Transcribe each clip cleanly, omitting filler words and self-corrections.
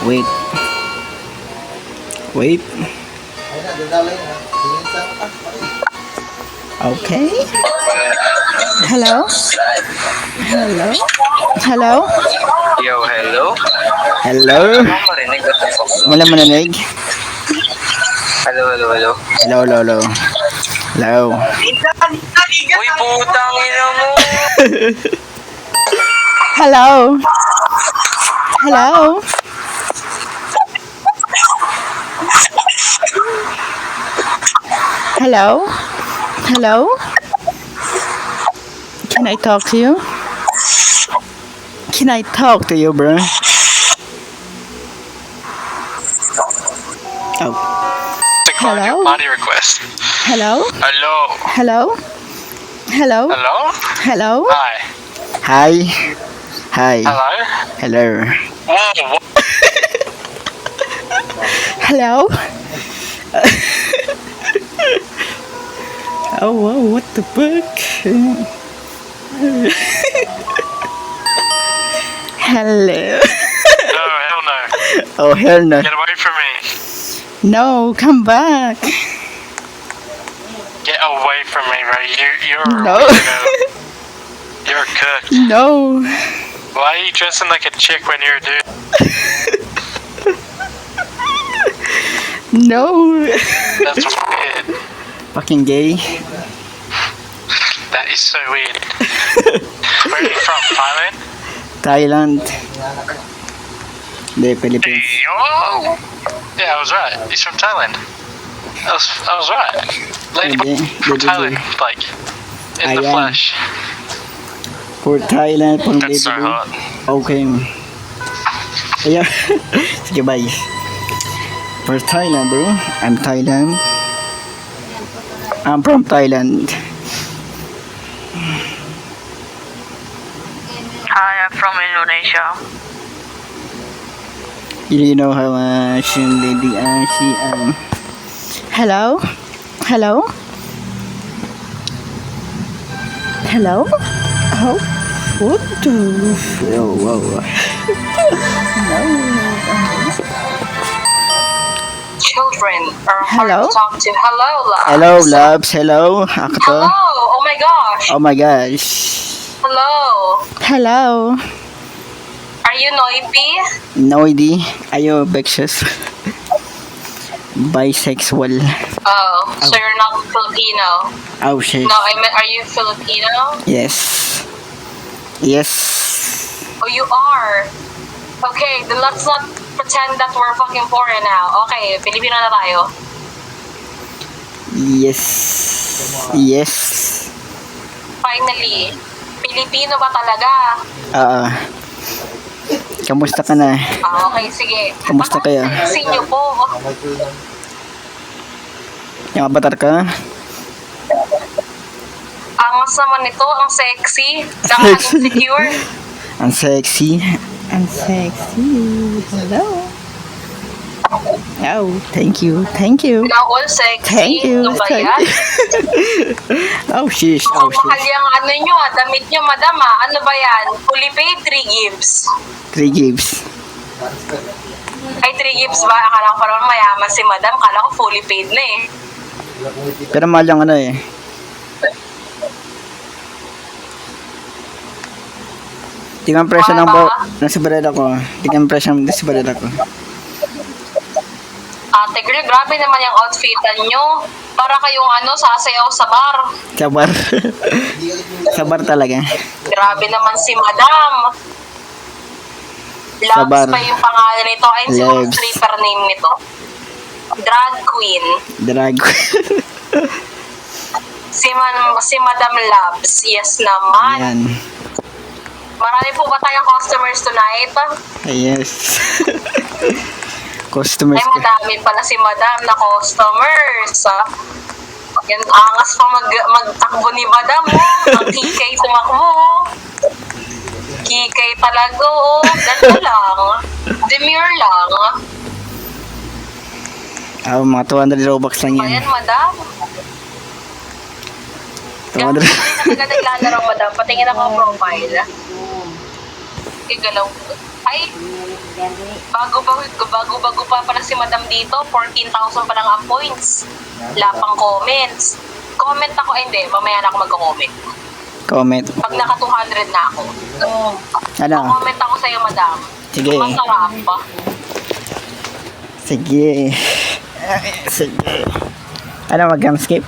Wait. Wait. Okay. Hello? Hello? Hello? Yo, hello? Hello? Ano marinig? What the fuck? Wala maninig? Hello, hello, hello? Hello, hello, hello. Hello. Uy, putang ina mo! Hello? Hello? Hello? Hello? Can I talk to you? Can I talk to you, bro? Oh. Decline Hello? your body request. Hello? Hello? Hello? Hello? Hello? Hello? Hi. Hi. Hi. Hello? Hello. Whoa, what? Hello? Oh, wow, what the fuck? Hello. No, hell no. Oh, hell no. Get away from me. No, come back. Get away from me, bro. You're No. a weirdo. You're cooked. No. Why are you dressing like a chick when you're a dude? No. That's weird. Fucking gay. That is so weird. Where are you from? Thailand? Thailand. The Philippines. Hey, yo! Yeah, I was right. He's from Thailand. I was right. Lady from Thailand, like, in the Ayan. flesh. For Thailand, for That's so Philippines. hot. Okay. Ayan. Sige, bye. For Thailand, bro. I'm Thailand. I'm from Thailand. Hi, I'm from Indonesia. You know how she Hello? Hello? Hello? Oh, what the... Oh, wow. Children are Hello? hard to talk to. Hello, love. Hello, loves. Hello. Ako to. Hello. Oh my gosh. Oh my gosh. Hello. Hello. Are you noisy? Noedy. Ayo, Bexus. Bisexual. Oh, so you're not Filipino? Oh, shit. No, I meant, are you Filipino? Yes. Yes. Oh, you are. Okay, then let's not pretend that we're fucking foreign now. Okay, Filipino na tayo. Yes. Yes. Finally. Filipino ba talaga? Kamusta ka na? Ah, okay, sige. Kamusta kayo? Sexy niyo po. Yung avatar ka? Angas naman nito, ang sexy. Nakaka-insecure. Ang sexy. Ang sexy. Hello. Oh, thank you. Thank you. Na all sexy. Thank you. Ano ba Thank yan? you. Oh, sheesh. Oh, Mahal sheesh. yung ano nyo, damit nyo, madam Ano ba yan? Fully paid, 3 gives. 3 gives. Ay, 3 gives ba? Akala ko parang mayaman si madam. Akala ko fully paid na eh. Pero mahal yung ano eh. Tingnan presyo ng nasa barela ko. Tingnan presyo ng nasa barela ko. Ate girl, grabe naman yung outfitan nyo. Para kayong sasayaw sa bar. Sa bar. Sa bar talaga. Grabe naman si madam. Sa bar. Loves pa yung pangalan nito. Ayun siguro Loves. stripper name nito. Drag queen. Drag. Si Madam Loves. Yes naman. Yan. Marami po ba tayong customers tonight? Yes. Customers Ay, ko. madami pala si Madam na customers. Yan, angas pa magtakbo ni Madam. Ang kikay tumakbo. Kikay talaga. Ganda lang. Demure lang. Mga 200 Robux lang yan. Ayan, Madam. Tawa Kaya hindi na naglalaro, madam. Patingin ako ang profile. Igalaw. Ay, bago pa pala si madam dito. 14,000 pa lang ang points. Wala pang comments. Comment ako, hindi. Mamaya na ako magko-comment. Comment. Pag naka 200 na ako. Ano? Comment ako sa'yo, madam. Sige. Masarap ba? Sige. Sige. Ano, mag-cam skip?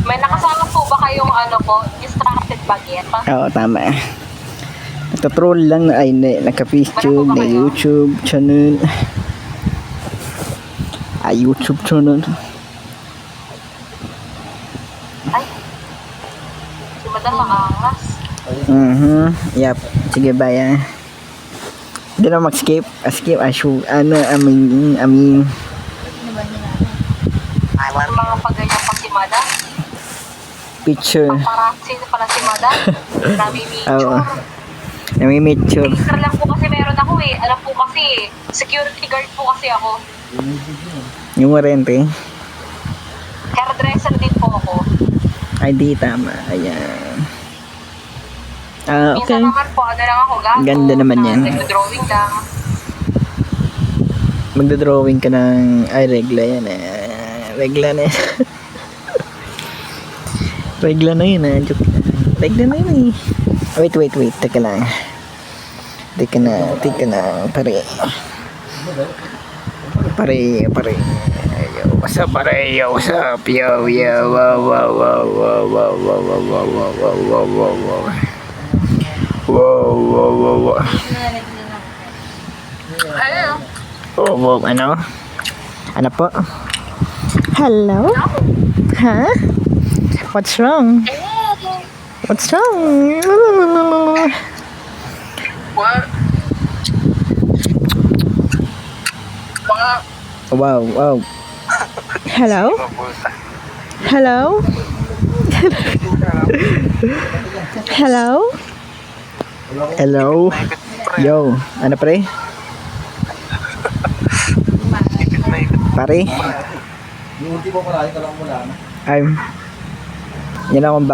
May nakasama po ba kayong ano po, distracted baguette? Oo, tama. Nagtatroll lang na ay naka-Facebook, na YouTube channel. YouTube channel. Ay, si madam makangas. Yep. Sige, bye. Hindi na mag-skip. Skip, ano, amin. Mga paganyan pa si madam. Picture. Paparazzi na pala si madam. Oo. Nami-picture. Nami-picture. Picture lang po kasi meron ako eh. Alam po kasi, security guard po kasi ako. Yung warranty. Hairdresser din po ako. Ay, di tama. Ayan. Okay. Minsan naman po, ano lang ako, gago. Ganda naman yan. Nag-drawing lang. Magdodrawing ka ng... Ay, regla yan eh. Regla na yan. Regla na yun eh. Joke lang. Regla na yun eh. Wait. Teka lang. Teka na. Pare. Yo, what's up, pare? Yo, what's up? Yo. Wow. Hello. Ano? Ano po? Hello? Huh? What's wrong? What's wrong? What? Wow. Hello? Hello? Yo, ano pre? Pare? Ay, yan akong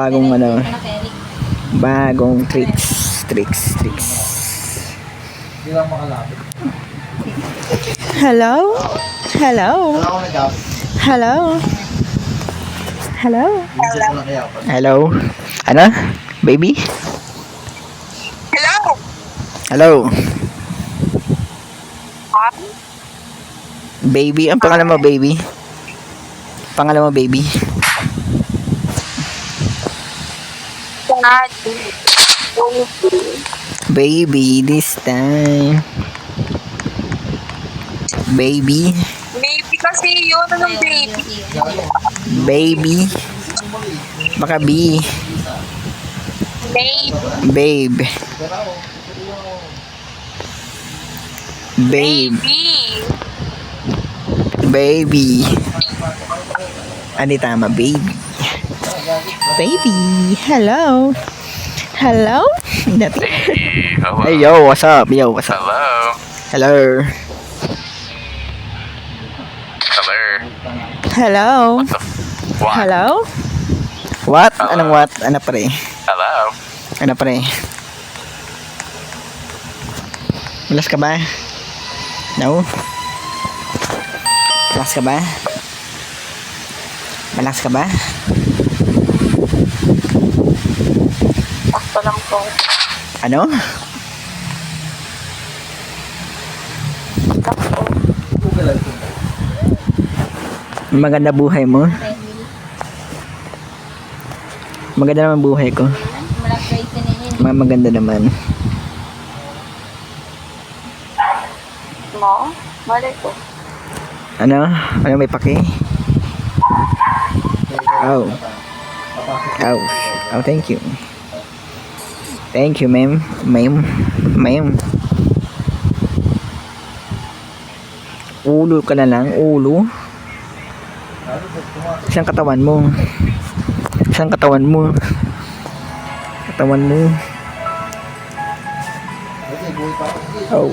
bagong tricks. Hello? Ano? Baby? Hello? Baby? Ang pangalan mo, baby? Baby, this time. Baby? Baby kasi yun, anong baby? Baby? Baka B. Babe. Baby. Ano tama, baby? Hello? Nothing. Hey, yo, what's up? Hello. What? Hello? What? Hello. Anong what? Ano pre? Hello. Ano pre? Malas ka ba? No? Malas ka ba? Ako lang po. Ano? Maganda buhay mo? Maganda naman buhay ko. Maganda naman. No? Mali ko. Ano? Ano may paki? Oh, thank you. Thank you, ma'am. Ulo ka na lang, ulo. Isang katawan mo. Oh,